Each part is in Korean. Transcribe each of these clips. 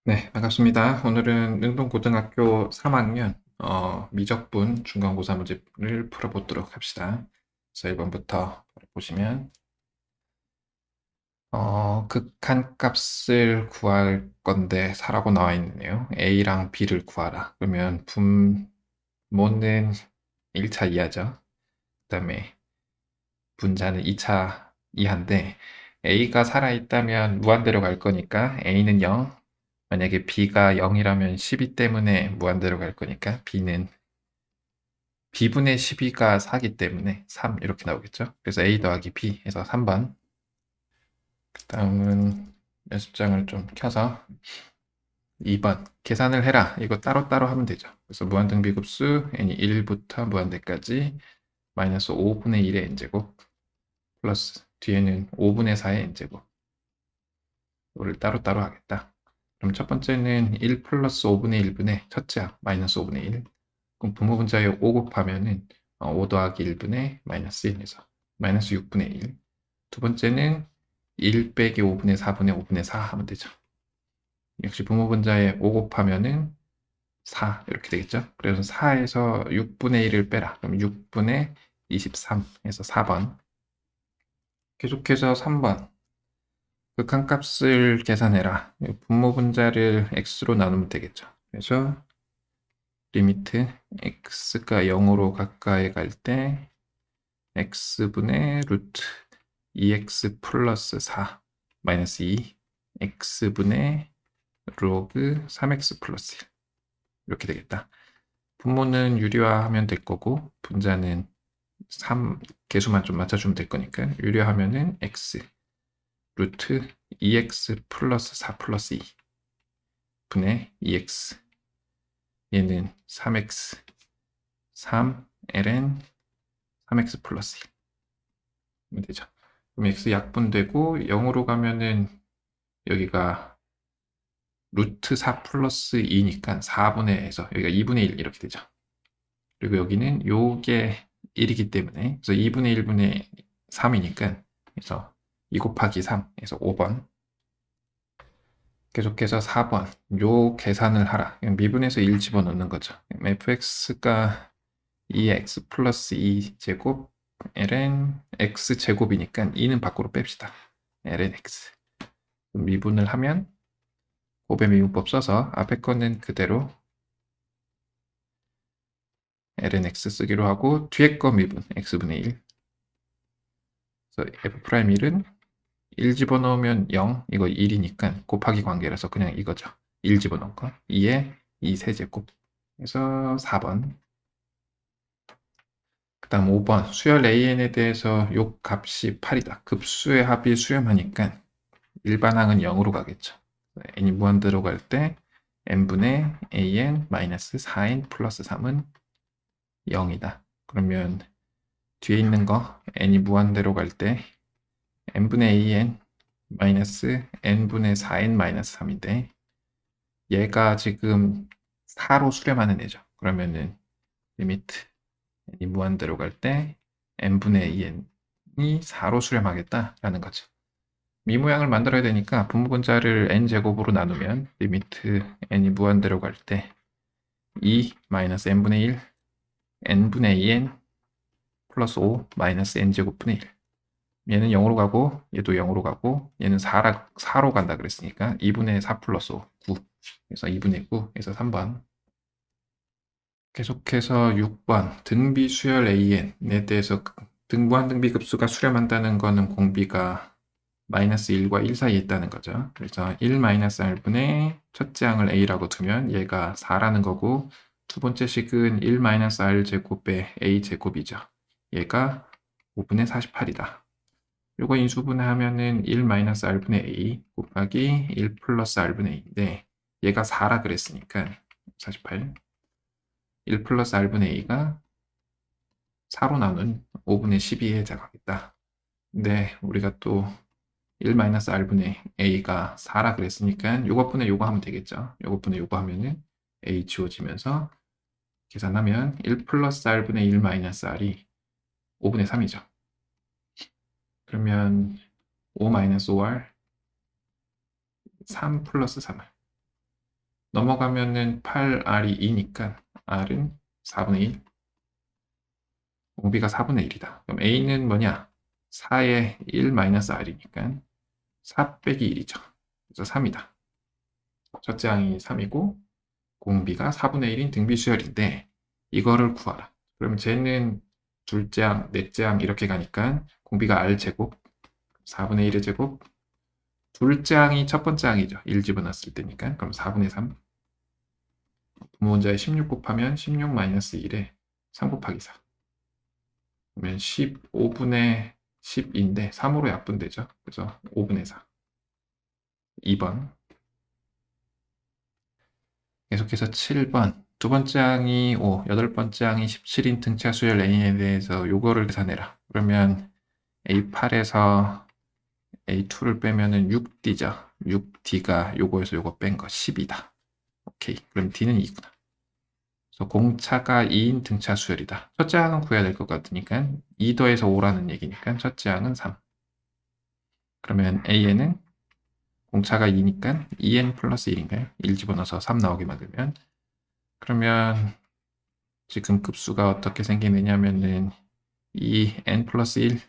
네, 반갑습니다. 오늘은 능동고등학교 3학년 미적분 중간고사 문제를 풀어보도록 합시다. 그래서 1번부터 보시면 극한값을 구할 건데 4라고 나와 있네요. A랑 B를 구하라. 그러면 분모는 1차 이하죠. 그 다음에 분자는 2차 이하인데 A가 살아있다면 무한대로 갈 거니까 A는 0, 만약에 B가 0이라면 12 때문에 무한대로 갈 거니까 B는 B분의 12가 4기 때문에 3 이렇게 나오겠죠. 그래서 A 더하기 B 해서 3번. 그 다음은 연습장을 좀 켜서 2번 계산을 해라. 이거 따로따로 하면 되죠. 그래서 무한등비급수 n이 1부터 무한대까지 마이너스 5분의 1의 n제곱 플러스 뒤에는 5분의 4의 n제곱 이거를 따로따로 하겠다. 그럼 첫 번째는 1 플러스 5분의 1분의 첫째 항 마이너스 5분의 1. 그럼 분모분자에 5 곱하면은 5 더하기 1분의 마이너스 1에서 마이너스 6분의 1. 두 번째는 1 빼기 5분의 4분의 5분의 4 하면 되죠. 역시 분모분자에 5 곱하면은 4 이렇게 되겠죠. 그래서 4에서 6분의 1을 빼라. 그럼 6분의 23에서 4번. 계속해서 3번. 극한값을 계산해라. 분모분자를 x로 나누면 되겠죠. 그래서 리미트 x가 0으로 가까이 갈 때 x분의 루트 2x 플러스 4 마이너스 2 x분의 로그 3x 플러스 1 이렇게 되겠다. 분모는 유리화하면 될 거고 분자는 3 개수만 좀 맞춰주면 될 거니까 유리화하면은 x 루트 2x 플러스 4 플러스 2 분의 2x 얘는 3x 3 ln 3x 플러스 1 되죠. 그럼 x 약분되고 0으로 가면은 여기가 루트 4 플러스 2니까 4분의 에서 여기가 2분의 1 이렇게 되죠. 그리고 여기는 요게 1이기 때문에 그래서 2분의 1분의 3이니까 그래서 2 곱하기 3에서 5번. 계속해서 4번 요 계산을 하라. 미분에서 1 집어넣는 거죠. fx가 2x 플러스 2제곱 ln x제곱이니까 2는 밖으로 뺍시다. ln x 미분을 하면 곱의 미분법 써서 앞에 거는 그대로 ln x 쓰기로 하고 뒤에 거 미분 x분의 1 그래서 f'1은 1 집어넣으면 0 이거 1이니까 곱하기 관계라서 그냥 이거죠. 1 집어넣은 거 2에 2 세제곱 그래서 4번. 그 다음 5번 수열 AN에 대해서 요 값이 8이다. 급수의 합이 수렴하니까 일반항은 0으로 가겠죠. n이 무한대로 갈 때 n분의 an 마이너스 4n 플러스 3은 0이다. 그러면 뒤에 있는 거 n이 무한대로 갈 때 n분의 an 마이너스 n분의 4n 마이너스 3인데 얘가 지금 4로 수렴하는 애죠. 그러면은 리미트 n이 무한대로 갈 때 n분의 2n이 4로 수렴하겠다라는 거죠. 이 모양을 만들어야 되니까 분모분자를 n제곱으로 나누면 리미트 n이 무한대로 갈 때 2 마이너스 n분의 1 n분의 2n 플러스 5 마이너스 n제곱분의 1 얘는 0으로 가고 얘도 0으로 가고 얘는 4로 간다 그랬으니까 2분의 4 플러스 5 9 그래서 2분의 9에서 3번. 계속해서 6번 등비 수열 AN에 대해서 무한등비 급수가 수렴한다는 거는 공비가 마이너스 1과 1 사이에 있다는 거죠. 그래서 1 마이너스 r분의 첫째 항을 a라고 두면 얘가 4라는 거고 두 번째 식은 1 마이너스 r 제곱의 a 제곱이죠. 얘가 5분의 48이다. 요거 인수분해하면은 1 마이너스 r분의 a 곱하기 1 플러스 r분의 a인데 얘가 4라 그랬으니까 48 1 플러스 r분의 a가 4로 나눈 5분의 12에 해당하겠다. 근데 우리가 또 1 마이너스 r분의 a가 4라 그랬으니까 요것분의 요거 하면 되겠죠. 요것분의 요거 하면은 a 지워지면서 계산하면 1 플러스 r분의 1 마이너스 r이 5분의 3이죠. 그러면 5 마이너스 5r 3 플러스 3r 넘어가면은 8R이 2니까 R은 4분의 1, 공비가 4분의 1이다. 그럼 A는 뭐냐? 4의 1 마이너스 R이니까 4 빼기 1이죠. 그래서 3이다. 첫째 항이 3이고 공비가 4분의 1인 등비수열인데 이거를 구하라. 그러면 쟤는 둘째 항, 넷째 항 이렇게 가니까 공비가 R제곱 4분의 1의 제곱, 둘째 항이 첫 번째 항이죠. 1 집어넣었을 때니까. 그럼 4분의 3. 분모 원자에 16 곱하면 16 마이너스 1에 3 곱하기 4. 그러면 15분의 10인데 3으로 약분되죠. 그래서 5분의 4. 2번. 계속해서 7번. 두 번째 항이 5, 여덟 번째 항이 17인 등차 수열 N에 대해서 요거를 계산해라. 그러면 A8에서 A2를 빼면은 6D죠. 6D가 요거에서 요거 뺀 거 10이다. 오케이. 그럼 D는 2구나. 그래서 공차가 2인 등차 수열이다. 첫째 항은 구해야 될 것 같으니까 2 더해서 5라는 얘기니까 첫째 항은 3. 그러면 AN은 공차가 2니까 2n 플러스 1인가요? 1 집어넣어서 3 나오게 만들면 그러면 지금 급수가 어떻게 생기느냐면은 2n 플러스 1,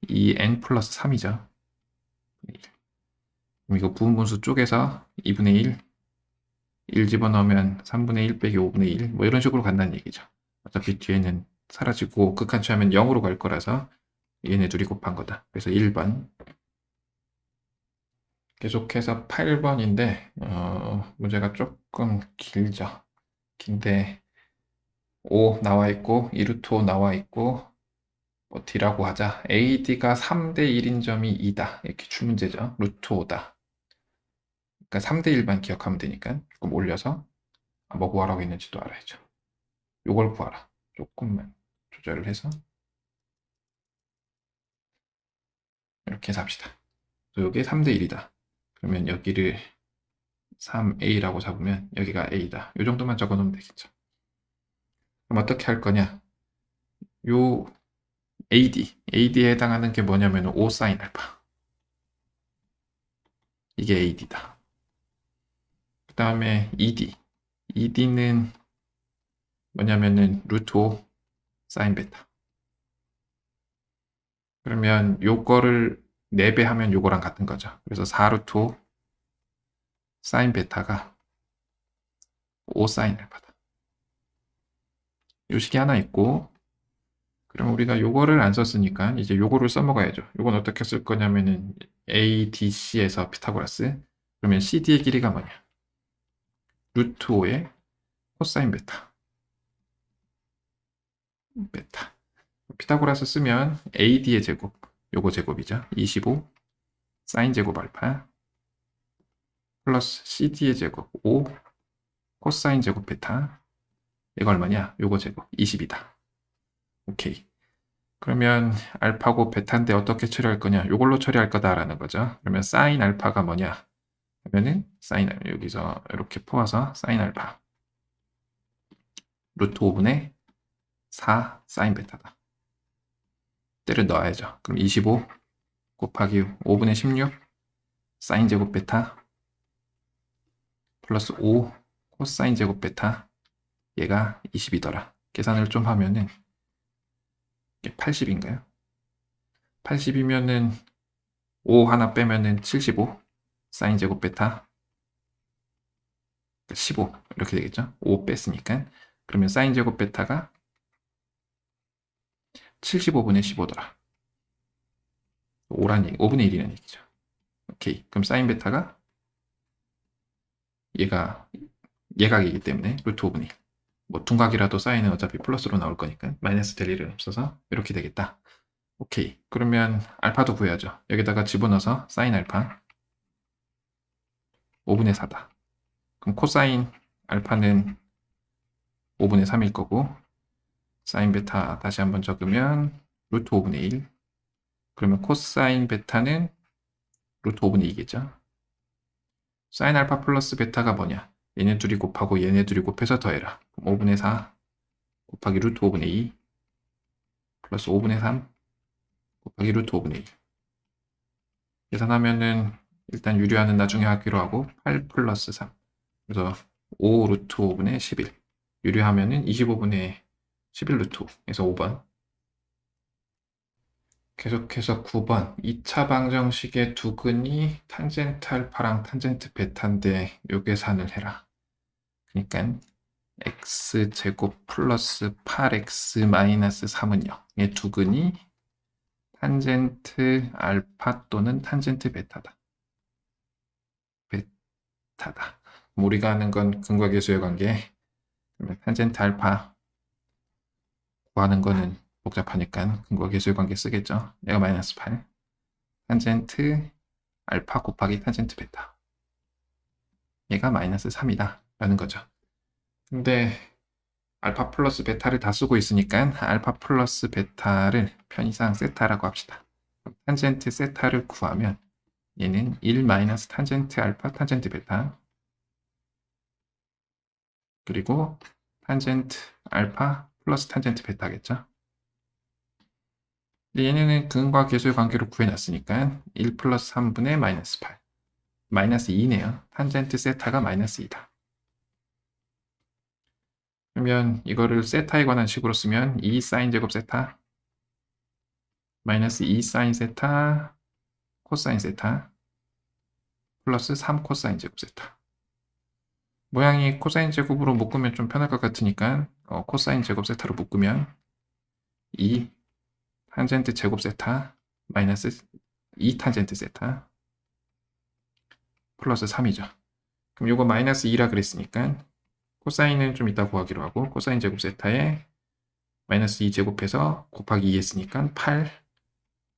2n 플러스 3이죠. 그럼 이거 부분분수 쪽에서 2분의 1, 1 집어넣으면 3분의 1 빼기 5분의 1, 뭐 이런 식으로 간다는 얘기죠. 어차피 뒤에는 사라지고 극한치하면 0으로 갈 거라서 얘네 둘이 곱한 거다. 그래서 1번. 계속해서 8번인데 문제가 조금 길죠. 긴데 5 나와 있고 2루트 5 나와 있고 뭐 D라고 하자. AD가 3대 1인 점이 2다. 이렇게 줄 문제죠. 루트 5다. 그러니까 3대 1만 기억하면 되니까 조금 올려서 뭐 구하라고 했는지도 알아야죠. 요걸 구하라. 조금만 조절을 해서 이렇게 해서 합시다. 요게 3대 1이다. 그러면 여기를 3A라고 잡으면 여기가 A다. 요 정도만 적어 놓으면 되겠죠. 그럼 어떻게 할 거냐? 요 AD에 해당하는 게 뭐냐면 5 사인 알파. 이게 AD다. 그 다음에 ED는 뭐냐면은 루트 5 사인 베타. 그러면 요거를 4배 하면 요거랑 같은 거죠. 그래서 4 루트 5 사인 베타가 5 사인 알파다. 요 식이 하나 있고 그럼 우리가 요거를 안 썼으니까 이제 요거를 써먹어야죠. 요건 어떻게 쓸 거냐면은 ADC에서 피타고라스 그러면 CD의 길이가 뭐냐? 루트 5의 코사인 베타. 피타고라스 쓰면 AD의 제곱, 요거 제곱이죠. 25 사인 제곱 알파 플러스 CD의 제곱 5 코사인 제곱 베타. 이거 얼마냐? 요거 제곱 20이다. 오케이. 그러면 알파고 베타인데 어떻게 처리할 거냐? 요걸로 처리할 거다라는 거죠. 그러면 사인 알파가 뭐냐? 하면은 사인 여기서 이렇게 퍼와서 사인 알파 루트 5분의 4 사인 베타다. 때를 넣어야죠. 그럼 25 곱하기 5분의 16 사인 제곱 베타 플러스 5 코사인 제곱 베타 얘가 20이더라. 계산을 좀 하면은 이게 80인가요? 80이면은 5 하나 빼면은 75 사인 제곱 베타 15 이렇게 되겠죠? 5 뺐으니까 그러면 사인 제곱 베타가 75분의 15더라. 5란 얘기, 5분의 1이라는 얘기죠. 오케이. 그럼 사인 베타가 얘가 예각이기 때문에 루트 5분의 1. 뭐 둔각이라도 사인은 어차피 플러스로 나올 거니까 마이너스 될 일은 없어서 이렇게 되겠다. 오케이. 그러면 알파도 구해야죠. 여기다가 집어넣어서 사인 알파 5분의 4다. 그럼 코사인 알파는 5분의 3일 거고 사인 베타 다시 한번 적으면 루트 5분의 1. 그러면 코사인 베타는 루트 5분의 2겠죠. 사인 알파 플러스 베타가 뭐냐? 얘네 둘이 곱하고 얘네 둘이 곱해서 더해라. 그럼 5분의 4 곱하기 루트 5분의 2 플러스 5분의 3 곱하기 루트 5분의 1. 계산하면은 일단 유리화는 나중에 하기로 하고 8 플러스 3 그래서 5 루트 5분의 11 유리하면은 25분의 11 루트 5에서 5번. 계속해서 9번 2차 방정식의 두근이 탄젠트 알파랑 탄젠트 베타인데 요 계산을 해라. 그러니까 x제곱 플러스 8x 마이너스 3은요. 얘 두근이 탄젠트 알파 또는 탄젠트 베타다. 베타다. 우리가 하는 건 근과 계수의 관계. 그러면 탄젠트 알파 구하는 거는 복잡하니까 근과 계수의 관계 쓰겠죠. 얘가 마이너스 8. 탄젠트 알파 곱하기 탄젠트 베타. 얘가 마이너스 3이다. 라는 거죠. 근데 알파 플러스 베타를 다 쓰고 있으니까 알파 플러스 베타를 편의상 세타라고 합시다. 탄젠트 세타를 구하면 얘는 1 마이너스 탄젠트 알파 탄젠트 베타 그리고 탄젠트 알파 플러스 탄젠트 베타겠죠. 얘네는 근과 계수의 관계로 구해놨으니까 1 플러스 3분의 마이너스 8 마이너스 2네요. 탄젠트 세타가 마이너스 2다. 그러면 이거를 세타에 관한 식으로 쓰면 2 사인 제곱 세타 마이너스 2 사인 세타 코사인 세타 플러스 3 코사인 제곱 세타. 모양이 코사인 제곱으로 묶으면 좀 편할 것 같으니까 코사인 제곱 세타로 묶으면 2 탄젠트 제곱 세타 마이너스 2 탄젠트 세타 플러스 3이죠. 그럼 이거 마이너스 2라 그랬으니까 코사인은 좀 이따 구하기로 하고 코사인 제곱 세타에 마이너스 2 제곱해서 곱하기 2 했으니까 8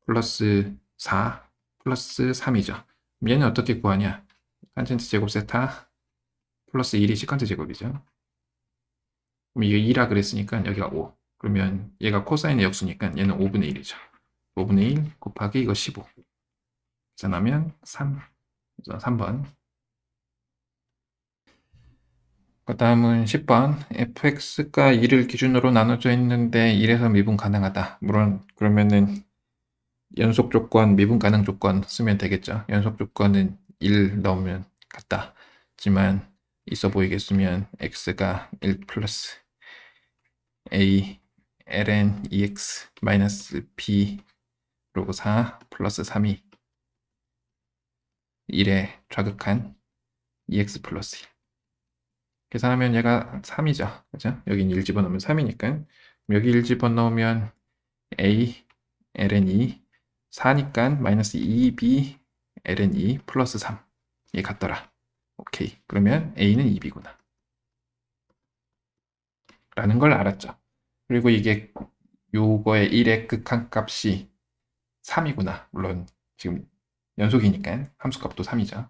플러스 4 플러스 3이죠. 얘는 어떻게 구하냐? 탄젠트 제곱 세타 플러스 1이 시컨트 제곱이죠. 그럼 이게 2라 그랬으니까 여기가 5. 그러면 얘가 코사인의 역수니까 얘는 5분의 1이죠. 5분의 1 곱하기 이거 15. 계산하면 3. 그래서 3번. 그 다음은 10번. fx가 2를 기준으로 나눠져 있는데 1에서 미분 가능하다. 물론 그러면은 연속 조건, 미분 가능 조건 쓰면 되겠죠. 연속 조건은 1 넣으면 같다. 하지만 있어 보이겠으면 x가 1 플러스 a ln ex 마이너스 b 로그 4 플러스 3이 1에 좌극한 ex 플러스 1. 계산하면 얘가 3이죠. 그죠? 여긴 1 집어넣으면 3이니까 여기 1 집어넣으면 a ln e 4니까 마이너스 2b ln e 플러스 3. 얘 같더라. 오케이. 그러면 a는 2b구나. 라는 걸 알았죠. 그리고 이게 요거의 1의 극한값이 3이구나. 물론 지금 연속이니까 함수값도 3이죠.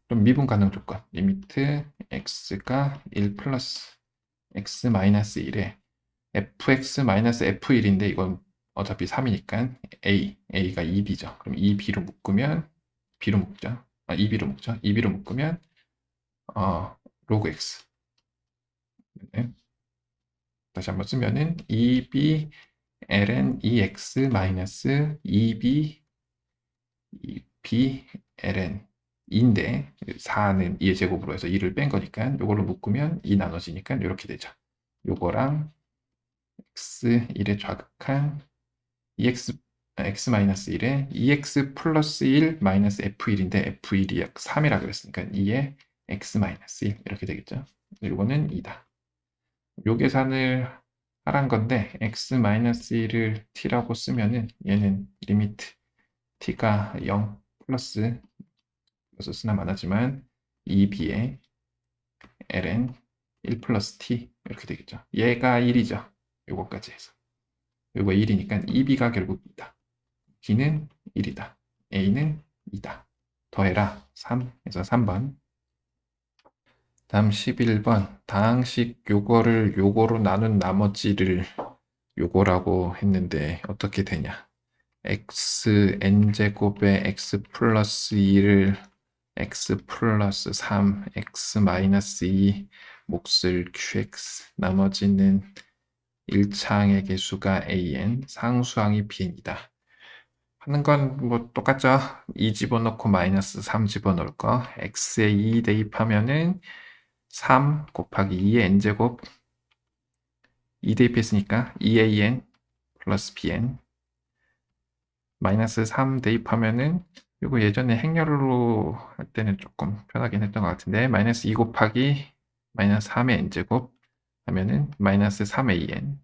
그럼 미분 가능 조건 리미트 x가 1 플러스 x 마이너스 1에 fx 마이너스 f1인데 이건 어차피 3이니까 a가 2b죠. 그럼 2b로 묶으면 b로 묶죠. 2b로 묶죠. 2b로 묶으면 로그 x. 네. 다시 한번 쓰면은 2b ln ex 마이너스 2b ln 2인데 4는 2의 제곱으로 해서 2를 뺀 거니까 이걸로 묶으면 2 나눠지니까 이렇게 되죠. 요거랑 x 1에 좌극한 x 마이너스 1에 ex 플러스 1 마이너스 f1인데 f1이 3이라 그랬으니까 2에 x 마이너스 1 이렇게 되겠죠. 요거는 2다. 요 계산을 하란 건데 x 마이너스 1을 t라고 쓰면은 얘는 리미트 t가 0 플러스 여기서 쓰나 많았지만 2b에 ln 1 플러스 t 이렇게 되겠죠. 얘가 1이죠. 요거까지 해서 요거 1이니까 2b가 결국 2다. b는 1이다. a는 2다. 더해라 3 해서 3번. 다음 11번 다항식 요거를 요거로 나눈 나머지를 요거라고 했는데 어떻게 되냐. x n제곱에 x 플러스 2를 x 플러스 3 x 마이너스 2 몫을 qx 나머지는 1차항의 개수가 an 상수항이 bn이다. 하는 건 뭐 똑같죠. 2 집어넣고 마이너스 3 집어넣을 거. x에 2 대입하면은 3 곱하기 2의 n제곱 2 대입했으니까 2an 플러스 bn 마이너스 3 대입하면은 이거 예전에 행렬로 할 때는 조금 편하긴 했던 것 같은데 마이너스 2 곱하기 마이너스 3의 n제곱 하면은 마이너스 3an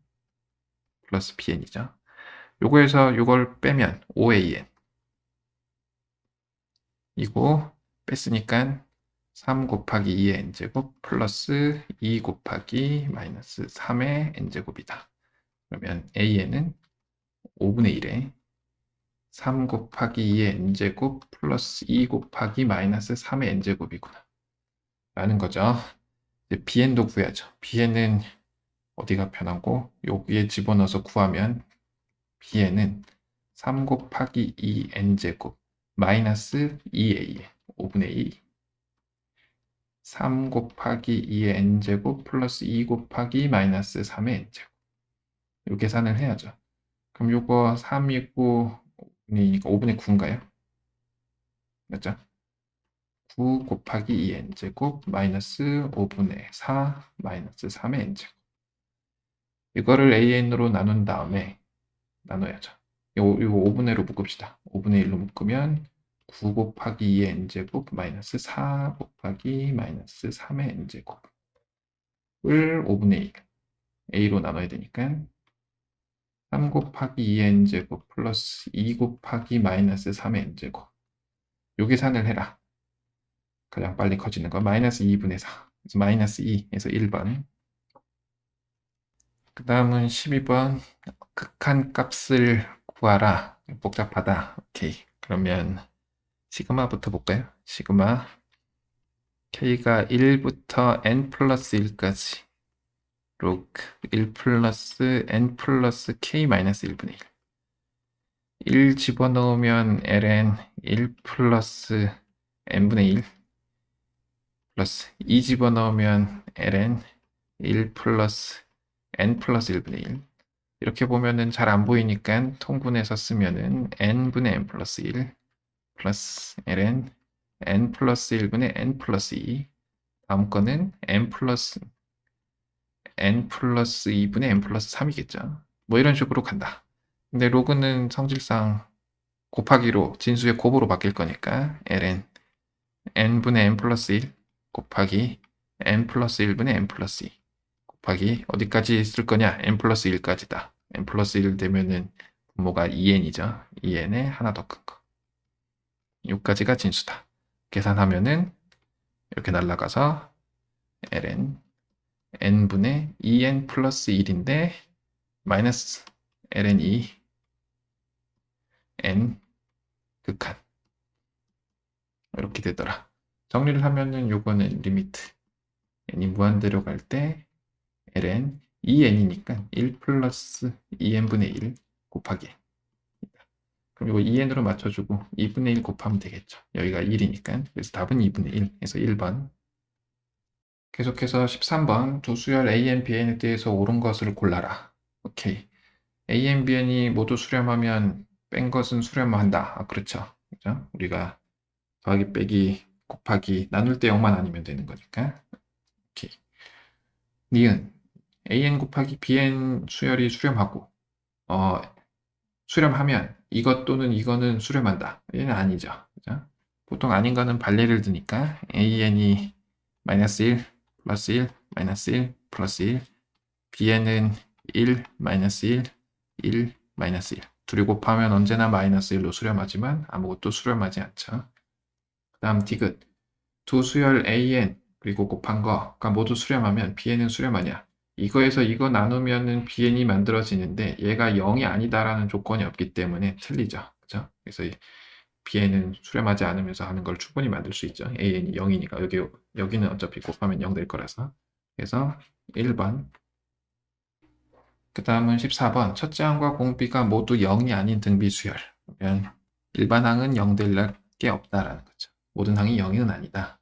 플러스 bn이죠. 요거에서 이걸 빼면 5an 이고 뺐으니까 3 곱하기 2의 n제곱 플러스 2 곱하기 마이너스 3의 n제곱이다. 그러면 an은 5분의 1에 3 곱하기 2의 n제곱 플러스 2 곱하기 마이너스 3의 n제곱이구나 라는 거죠. 이제 bn도 구해야죠. bn은 어디가 편하고 여기에 집어넣어서 구하면 bn은 3 곱하기 2n제곱 마이너스 2a 5분의 2 3 곱하기 2의 n제곱 플러스 2 곱하기 마이너스 3의 n제곱 이 계산을 해야죠. 그럼 요거 3이고 5분의 9인가요? 맞죠? 9 곱하기 2n제곱 마이너스 5분의 4 마이너스 3의 n제곱 이거를 an으로 나눈 다음에 나눠야죠. 이거 5분의로 묶읍시다. 5분의 1로 묶으면 9 곱하기 2의 n제곱 마이너스 4 곱하기 마이너스 3의 n제곱을 5분의 1 a로 나눠야 되니까 3 곱하기 2의 n제곱 플러스 2 곱하기 마이너스 3의 n제곱 요 계산을 해라. 가장 빨리 커지는 거 마이너스 2분의 4 그래서 마이너스 2에서 1번 그 다음은 12번 극한값을 구하라. 복잡하다. 오케이. 그러면 시그마부터 볼까요? 시그마 k가 1부터 n 플러스 1까지 로그 1 플러스 n 플러스 k 마이너스 1분의 1 1 집어넣으면 ln 1 플러스 n분의 1 플러스 2 집어넣으면 ln 1 플러스 n 플러스 1분의 1 이렇게 보면은 잘 안 보이니까 통분해서 쓰면은 n분의 n 플러스 1 플러스 ln n 플러스 1분의 n 플러스 2 다음 거는 n 플러스 2분의 n 플러스 3이겠죠. 뭐 이런 식으로 간다. 근데 로그는 성질상 곱하기로 진수의 곱으로 바뀔 거니까 ln n분의 n 플러스 1 곱하기 n 플러스 1분의 n 플러스 2 곱하기 어디까지 쓸 거냐? n 플러스 1까지다. n 플러스 1 되면은 분모가 2n이죠. 2n에 하나 더 큰 거. 6까지가 진수다. 계산하면은 이렇게 날라가서 ln n분의 2n 플러스 1인데 마이너스 ln 2 n 극한 이렇게 되더라. 정리를 하면은 요거는 리미트 n이 무한대로 갈 때 ln 2n이니까 1 플러스 2n분의 1 곱하기 그럼 이거 2n으로 맞춰주고 2분의 1 곱하면 되겠죠. 여기가 1이니까 그래서 답은 2분의 1에서 1번 계속해서 13번 두 수열 a, n, b, n에 대해서 옳은 것을 골라라. 오케이. a, n, b, n이 모두 수렴하면 뺀 것은 수렴한다. 아, 그렇죠. 그죠? 우리가 더하기 빼기 곱하기 나눌 때 0만 아니면 되는 거니까. 오케이. 니은 an 곱하기 bn 수열이 수렴하고 수렴하면 이것 또는 이거는 수렴한다. 얘는 아니죠. 그죠? 보통 아닌 거는 발레를 드니까 an이 마이너스 1 플러스 1 마이너스 1 플러스 1 bn은 1 마이너스 1 1 마이너스 1 둘이 곱하면 언제나 마이너스 1로 수렴하지만 아무것도 수렴하지 않죠. 그 다음 디귿 두 수열 an 그리고 곱한 거가 모두 수렴하면 bn은 수렴하냐 이거에서 이거 나누면은 bn이 만들어지는데 얘가 0이 아니다라는 조건이 없기 때문에 틀리죠. 그죠? 그래서 bn은 수렴하지 않으면서 하는 걸 충분히 만들 수 있죠. an이 0이니까 여기는 어차피 곱하면 0 될 거라서 그래서 1번 그 다음은 14번 첫째 항과 공비가 모두 0이 아닌 등비수열 그러면 일반 항은 0 될 게 없다라는 거죠. 모든 항이 0은 아니다.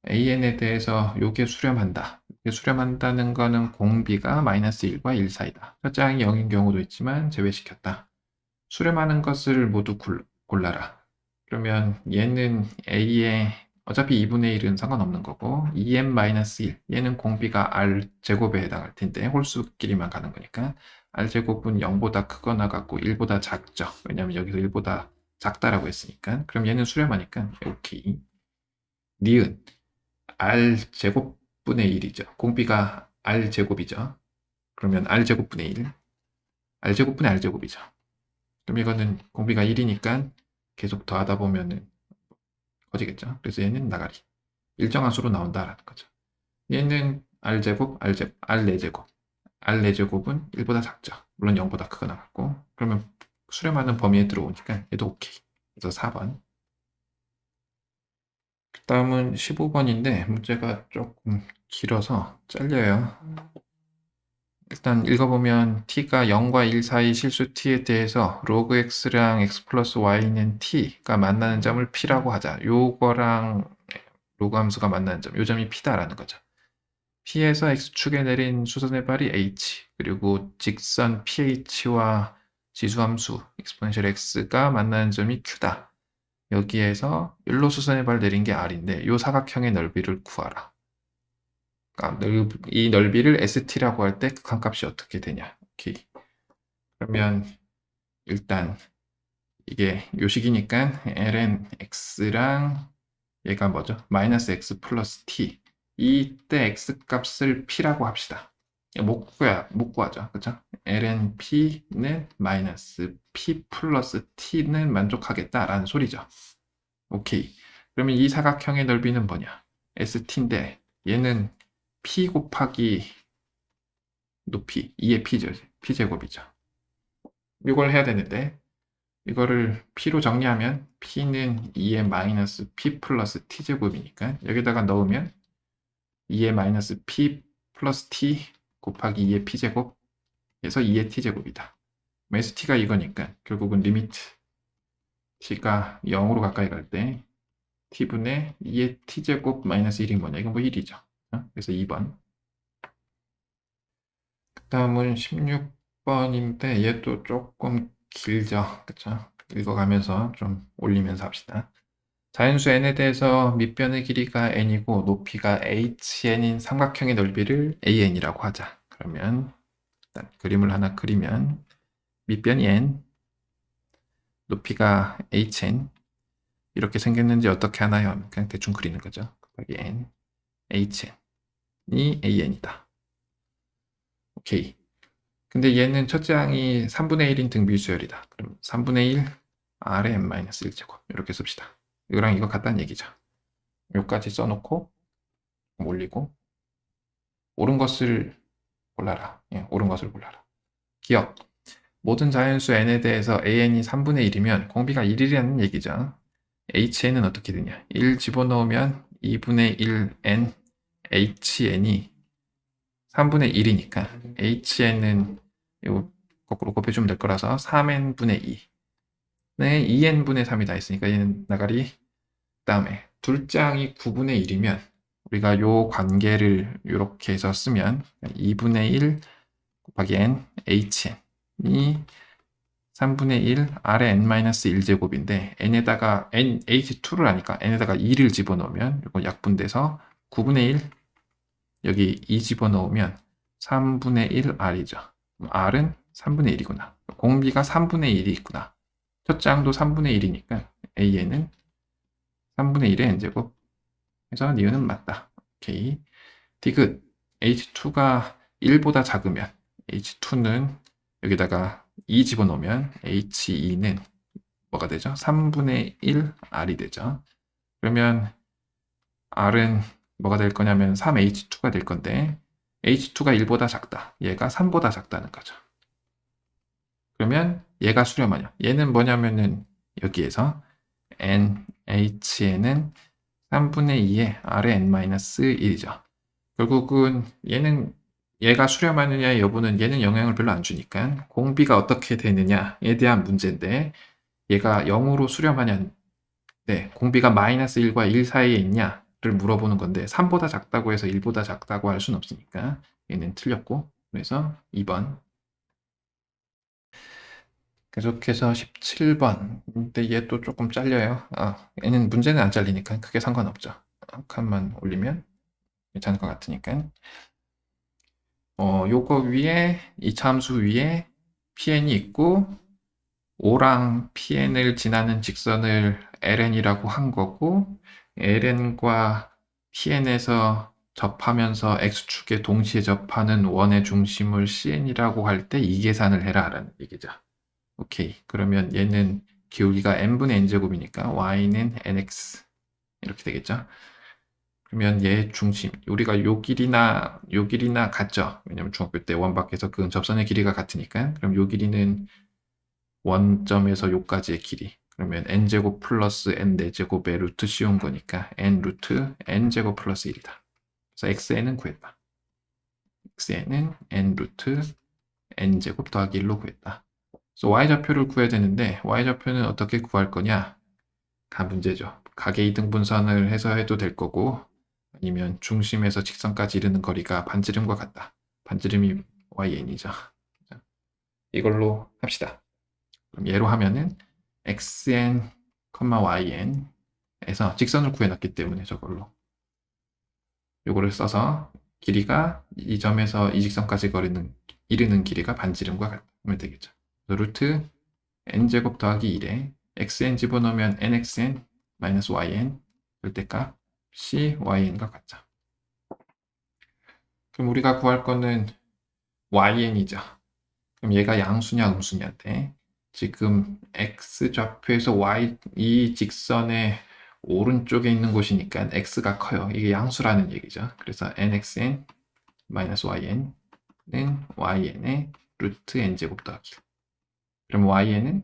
an에 대해서 요게 수렴한다. 요게 수렴한다는 거는 공비가 마이너스 1과 1 사이다. 첫째 항이 0인 경우도 있지만 제외시켰다. 수렴하는 것을 모두 골라라. 그러면 얘는 A의 어차피 2분의 1은 상관없는 거고 2n-1 얘는 공비가 R제곱에 해당할 텐데 홀수끼리만 가는 거니까 R제곱은 0보다 크거나 같고 1보다 작죠. 왜냐면 여기서 1보다 작다라고 했으니까. 그럼 얘는 수렴하니까 오케이. 니은 R제곱분의 1이죠. 공비가 R제곱이죠. 그러면 R제곱분의 1 R제곱분의 R제곱이죠. 그럼 이거는 공비가 1이니까 계속 더하다 보면은 커지겠죠. 그래서 얘는 나가리. 일정한 수로 나온다라는 거죠. 얘는 R제곱, R제곱, R4제곱. R4제곱은 1보다 작죠. 물론 0보다 크거나 같고. 그러면 수렴하는 범위에 들어오니까 얘도 오케이. 그래서 4번. 그 다음은 15번인데 문제가 조금 길어서 잘려요. 일단 읽어보면 t가 0과 1 사이 실수 t에 대해서 log x랑 x 플러스 y는 t가 만나는 점을 p라고 하자. 요거랑 로그 함수가 만나는 점, 요 점이 p다라는 거죠. p에서 x축에 내린 수선의 발이 h, 그리고 직선 ph와 지수함수 exponential x가 만나는 점이 q다. 여기에서 일로 수선의 발 내린 게 r인데 요 사각형의 넓이를 구하라. 그러니까 이 넓이를 st라고 할 때 극한값이 어떻게 되냐. 오케이. 그러면 일단 이게 요식이니까 ln x랑 얘가 뭐죠? 마이너스 x 플러스 t. 이때 x 값을 p라고 합시다. 못 구하죠. 그죠? ln p는 마이너스 p 플러스 t는 만족하겠다라는 소리죠. 오케이. 그러면 이 사각형의 넓이는 뭐냐? st인데 얘는 p 곱하기 높이 2의 p죠. p제곱이죠. 이걸 해야 되는데 이거를 p로 정리하면 p는 2의 마이너스 p 플러스 t제곱이니까 여기다가 넣으면 2의 마이너스 p 플러스 t 곱하기 2의 p제곱 해서 2의 t제곱이다. st가 이거니까 결국은 리미트 t가 0으로 가까이 갈 때 t분의 2의 t제곱 마이너스 1이 뭐냐? 이건 뭐 1이죠. 그래서 2번. 그 다음은 16번인데 얘도 조금 길죠. 그쵸? 읽어가면서 좀 올리면서 합시다. 자연수 n에 대해서 밑변의 길이가 n이고 높이가 hn인 삼각형의 넓이를 an이라고 하자. 그러면 일단 그림을 하나 그리면 밑변이 n, 높이가 hn 이렇게 생겼는지 어떻게 하나요? 그냥 대충 그리는 거죠. 곱하기 n, hn이 an이다. 오케이. 근데 얘는 첫째 항이 3분의 1인 등비수열이다. 그럼 3분의 1 Rn-1제곱 이렇게 씁시다. 이거랑 이거 같다는 얘기죠. 여기까지 써놓고 올리고 옳은 것을 골라라. 예, 옳은 것을 골라라. 기억. 모든 자연수 n에 대해서 an이 3분의 1이면 공비가 1이라는 얘기죠. hn은 어떻게 되냐. 1 집어넣으면 2분의 1n hn이 3분의 1이니까 hn은 요 거꾸로 곱해주면 될 거라서 3n분의 2 네, 2n분의 3이 다 있으니까 얘는 나가리. 그 다음에 둘장이 9분의 1이면 우리가 요 관계를 이렇게 해서 쓰면 2분의 1 곱하기 n hn이 3분의 1 Rn 마이너스 1제곱인데 n에다가 n h2를 하니까 n에다가 2를 집어넣으면 이거 약분돼서 9분의 1 여기 2 집어넣으면 3분의 1 R이죠. R은 3분의 1이구나. 공비가 3분의 1이 있구나. 첫 장도 3분의 1이니까 AN은 3분의 1의 n제곱 해서 니은은 맞다. 오케이. 디귿 H2가 1보다 작으면 H2는 여기다가 2 집어넣으면 H2는 뭐가 되죠? 3분의 1 R이 되죠. 그러면 R은 뭐가 될 거냐면 3H2가 될 건데 H2가 1보다 작다. 얘가 3보다 작다는 거죠. 그러면 얘가 수렴하냐? 얘는 뭐냐면은 여기에서 NHN은 3분의 2의 Rn-1이죠. 결국은 얘가 수렴하느냐의 여부는 얘는 영향을 별로 안 주니까 공비가 어떻게 되느냐에 대한 문제인데 얘가 0으로 수렴하냐 네, 공비가 마이너스 1과 1 사이에 있냐를 물어보는 건데 3보다 작다고 해서 1보다 작다고 할 수는 없으니까 얘는 틀렸고 그래서 2번 계속해서 17번. 근데 얘 또 조금 잘려요. 얘는 문제는 안 잘리니까 크게 상관없죠. 한 칸만 올리면 괜찮을 것 같으니까. 요거 위에, 이 참수 위에 pn이 있고, O랑 pn을 지나는 직선을 ln이라고 한 거고, ln과 pn에서 접하면서 x축에 동시에 접하는 원의 중심을 cn이라고 할 때 이 계산을 해라 라는 얘기죠. 오케이. 그러면 얘는 기울기가 n분의 n제곱이니까 y는 nx 이렇게 되겠죠. 그러면 얘 중심, 우리가 요 길이나 같죠. 왜냐면 중학교 때 원밖에서 그 접선의 길이가 같으니까. 그럼 요 길이는 원점에서 요까지의 길이. 그러면 n제곱 플러스 n4제곱의 루트 씌운 거니까 n 루트 n제곱 플러스 1이다. 그래서 xn은 구했다. xn은 n 루트 n제곱 더하기 1로 구했다. 그래서 y좌표를 구해야 되는데 y좌표는 어떻게 구할 거냐? 가 문제죠. 각의 이등분선을 해서 해도 될 거고 아니면 중심에서 직선까지 이르는 거리가 반지름과 같다. 반지름이yn이죠. 이걸로 합시다. 그럼 얘로 하면은 xn, yn에서 직선을 구해놨기 때문에 저걸로 요거를 써서 길이가 이 점에서 이 직선까지 이르는 길이가 반지름과 같으면 되겠죠. 루트 n제곱 더하기 1에 xn 집어넣으면 nxn 마이너스 yn 절대값 cyn과 같죠. 그럼 우리가 구할 거는 yn이죠. 그럼 얘가 양수냐 음수냐인데 지금 x좌표에서 이 직선의 오른쪽에 있는 곳이니까 x가 커요. 이게 양수라는 얘기죠. 그래서 nxn 마이너스 yn은 yn의 루트 n제곱 더하기. 그럼yn은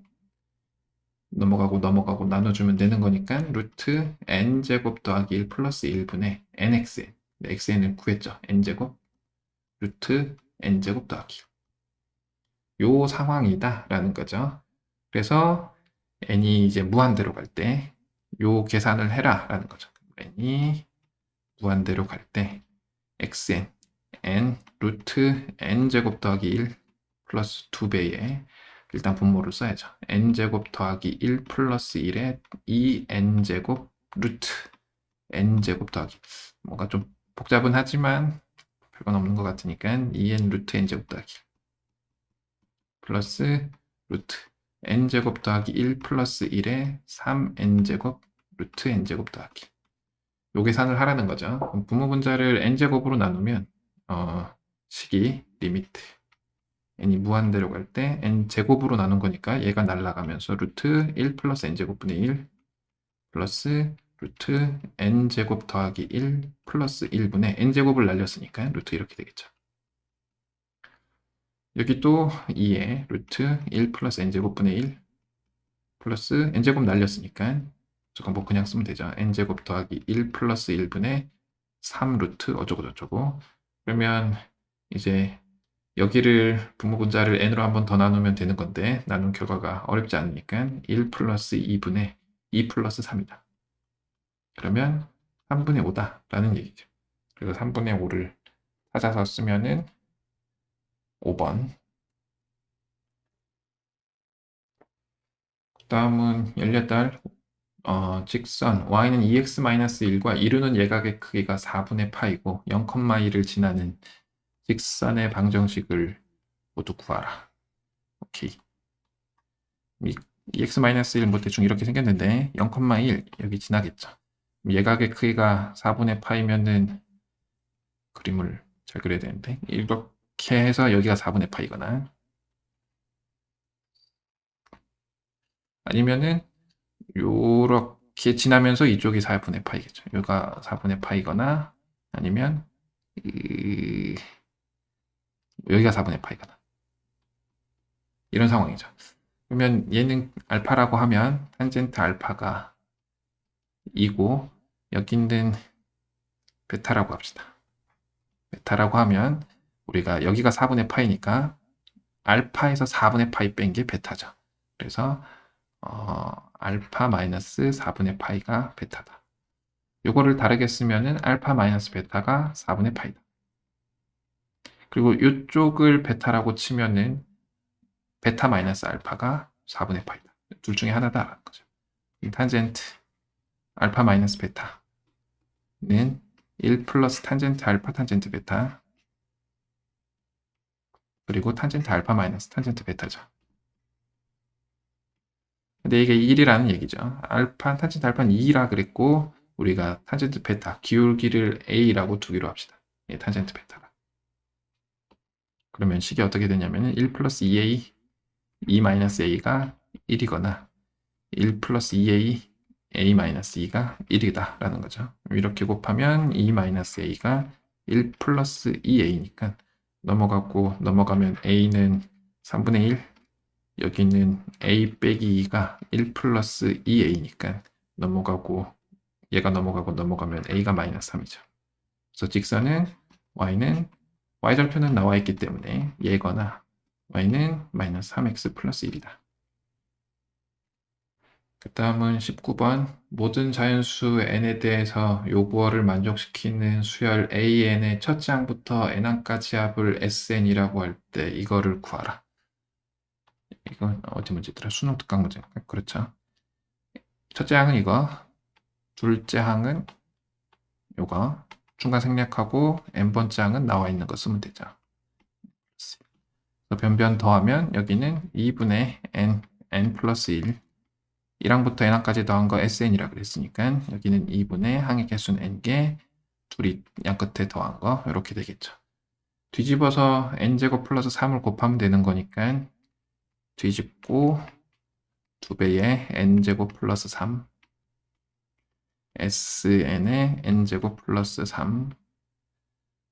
넘어가고 나눠주면 되는 거니까 루트 n제곱 더하기 1 플러스 1분의 nxn. xn을 구했죠. n제곱 루트 n제곱 더하기. 요 상황이다 라는 거죠. 그래서 n이 이제 무한대로 갈 때 요 계산을 해라 라는 거죠. n이 무한대로 갈 때 xn n 루트 n제곱 더하기 1 플러스 2배에 일단 분모를 써야죠. n제곱 더하기 1 플러스 1에 2n제곱 루트 n제곱 더하기 뭔가 좀 복잡은 하지만 별건 없는 것 같으니까 2n 루트 n제곱 더하기 플러스 루트 n제곱 더하기 1 플러스 1에 3n제곱 루트 n제곱 더하기 요 계산을 하라는 거죠. 그럼 분모분자를 n제곱으로 나누면 식이 리미트 n이 무한대로 갈 때 n제곱으로 나눈 거니까 얘가 날아가면서 루트 1 플러스 n제곱분의 1 플러스 루트 n제곱 더하기 1 플러스 1분의 n제곱을 날렸으니까 루트 이렇게 되겠죠. 여기 또 2에 루트 1 플러스 n제곱분의 1 플러스 n제곱 날렸으니까 저건 뭐 그냥 쓰면 되죠. n제곱 더하기 1 플러스 1분의 3 루트 어쩌고저쩌고. 그러면 이제 여기를 분모분자를 n으로 한 번 더 나누면 되는 건데 나눈 결과가 어렵지 않으니까 1 플러스 2분의 2 플러스 3이다. 그러면 3분의 5다 라는 얘기죠. 그래서 3분의 5를 찾아서 쓰면은 5번. 다음은 열렸달 직선 y는 2x-1과 이루는 예각의 크기가 4분의 파이고 0,2를 지나는 직선의 방정식을 모두 구하라. 오케이. 2x-1 뭐 대충 이렇게 생겼는데 0,1 여기 지나겠죠. 예각의 크기가 4분의 파이면은 그림을 잘 그려야 되는데 이렇게 해서 여기가 4분의 파이거나 아니면은 요렇게 지나면서 이쪽이 4분의 파이겠죠. 여기가 4분의 파이거나 아니면 여기가 4분의 파이거나 이런 상황이죠. 그러면 얘는 알파라고 하면 탄젠트 알파가 2고 여기는 베타라고 합시다. 베타라고 하면 우리가 여기가 4분의 파이니까 알파에서 4분의 파이 뺀 게 베타죠. 그래서 알파 마이너스 4분의 파이가 베타다. 요거를 다르게 쓰면은 알파 마이너스 베타가 4분의 파이다. 그리고 이쪽을 베타라고 치면은 베타 마이너스 알파가 4분의 파이다. 둘 중에 하나다라는 거죠. 탄젠트 알파 마이너스 베타는 1 플러스 탄젠트 알파 탄젠트 베타 그리고 탄젠트 알파 마이너스 탄젠트 베타죠. 근데 이게 1이라는 얘기죠. 알파 탄젠트 알파는 2라 그랬고 우리가 탄젠트 베타 기울기를 a라고 두기로 합시다. 예, 탄젠트 베타가. 그러면 식이 어떻게 되냐면 1 플러스 2a 2 마이너스 a가 1이거나 1 플러스 2a a 마이너스 2가 1이다 라는 거죠. 이렇게 곱하면 2 마이너스 a가 1 플러스 2a니까 넘어가면 a는 3분의 1 여기는 a 빼기 2가 1 플러스 2a니까 얘가 넘어가면 a가 마이너스 3이죠. 그래서 직선은 y는 y절편은 나와 있기 때문에 얘거나 y는 마이너스 3x 플러스 1이다. 그 다음은 19번 모든 자연수 n에 대해서 요구어를 만족시키는 수열 an의 첫째 항부터 n항까지 합을 sn이라고 할 때 이거를 구하라. 이건 어디 문제더라? 수능 특강 문제. 그렇죠. 첫째 항은 이거, 둘째 항은 요거, 중간 생략하고 n번째 항은 나와 있는 거 쓰면 되죠. 변변 더하면 여기는 2분의 n 플러스 1 1항부터 n항까지 더한 거 sn이라 그랬으니까 여기는 2분의 항의 개수는 n개 둘이 양끝에 더한 거 이렇게 되겠죠. 뒤집어서 n제곱 플러스 3을 곱하면 되는 거니까 뒤집고 2배의 n제곱 플러스 3 sn의 n제곱 플러스 3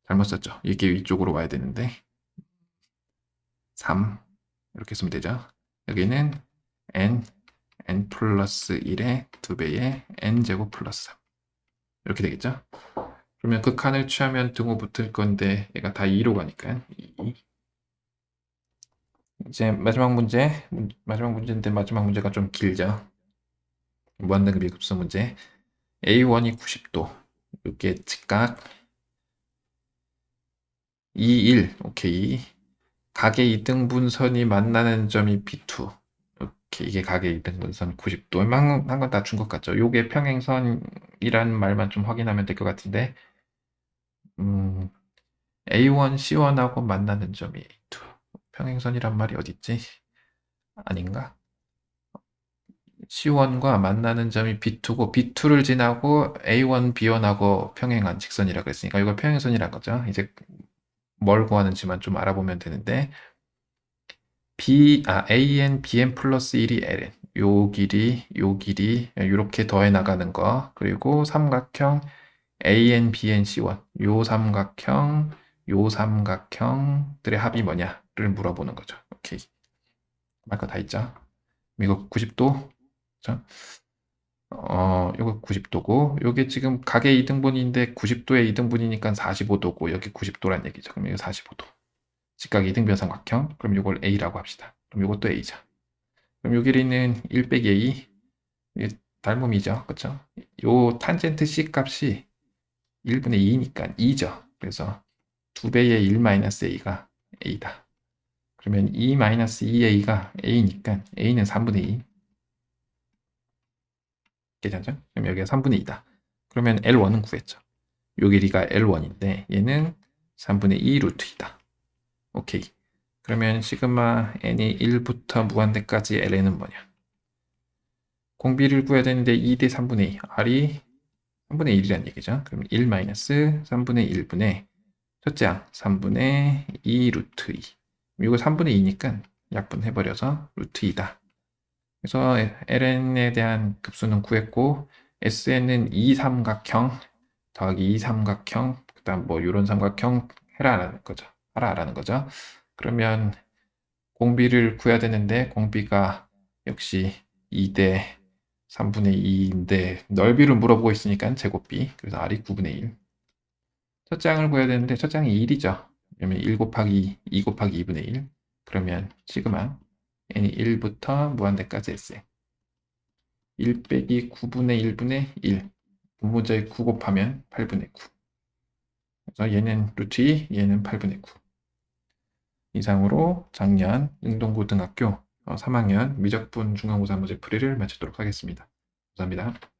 잘못 썼죠. 이게 위쪽으로 와야 되는데 3 이렇게 쓰면 되죠. 여기는 n 플러스 1의 2배의 n제곱 플러스 3 이렇게 되겠죠. 그러면 극한을 취하면 등호 붙을 건데 얘가 다 2로 가니까 2. 이제 마지막 문제인데 마지막 문제가 좀 길죠. 무한등급이 급수 문제. A1이 90도 이게 직각 2, 1 오케이. 각의 이등분선이 만나는 점이 B2 오케이. 이게 각의 이등분선 90도 한 건 다 준 것 같죠. 요게 평행선이라는 말만 좀 확인하면 될 것 같은데 A1, C1하고 만나는 점이 A2 평행선이란 말이 어딨지? 아닌가? C1과 만나는 점이 B2고 B2를 지나고 A1, B1하고 평행한 직선이라 그랬으니까 이걸 평행선이란 거죠. 이제 뭘 구하는지만 좀 알아보면 되는데 AN, BN 플러스 1이 LN 요 길이 이렇게 더해 나가는 거 그리고 삼각형 AN, BN, C1 요 삼각형들의 합이 뭐냐를 물어보는 거죠. 오케이. 말거 다 있죠. 이거 90도 요거 90도고 요게 지금 각의 이등분인데 90도의 이등분이니까 45도고 여기 90도란 얘기죠. 그럼 이거 45도. 직각 이등변 삼각형. 그럼 이걸 A라고 합시다. 그럼 이것도 A죠. 그럼 요 길이는 1 빼기 A. 이게 닮음이죠. 그쵸? 요 탄젠트 C 값이 1분의 2니까 2죠. 그래서 2배의 1 마이너스 A가 A다. 그러면 2 마이너스 2A가 A니까 A는 3분의 2. 괜찮죠? 그럼 여기가 3분의 2다. 그러면 L1은 구했죠. 요 길이가 L1인데 얘는 3분의 2 루트 2다. 오케이. 그러면 시그마 n이 1부터 무한대까지 ln은 뭐냐? 공비를 구해야 되는데 2대 3분의 2. r이 3분의 1이란 얘기죠. 그럼 1 마이너스 3분의 1분의 첫째 항 3분의 2 루트 2. 이거 3분의 2니까 약분해버려서 루트 2다. 그래서 ln에 대한 급수는 구했고 sn은 이 삼각형 더하기 이 삼각형 그 다음 뭐 이런 삼각형 하라라는 거죠. 그러면 공비를 구해야 되는데 공비가 역시 2대 3분의 2인데 넓이를 물어보고 있으니까 제곱비 그래서 r이 9분의 1 첫째 항을 구해야 되는데 첫째 항이 1이죠. 그러면 1 곱하기 2 곱하기 2분의 1 그러면 시그마 n이 1부터 무한대까지 했어요. 1 빼기 9분의 1분의 1 분모자에 9 곱하면 8분의 9 그래서 얘는 루트 2 얘는 8분의 9 이상으로 작년 능동고등학교 3학년 미적분 중간고사 문제 풀이를 마치도록 하겠습니다. 감사합니다.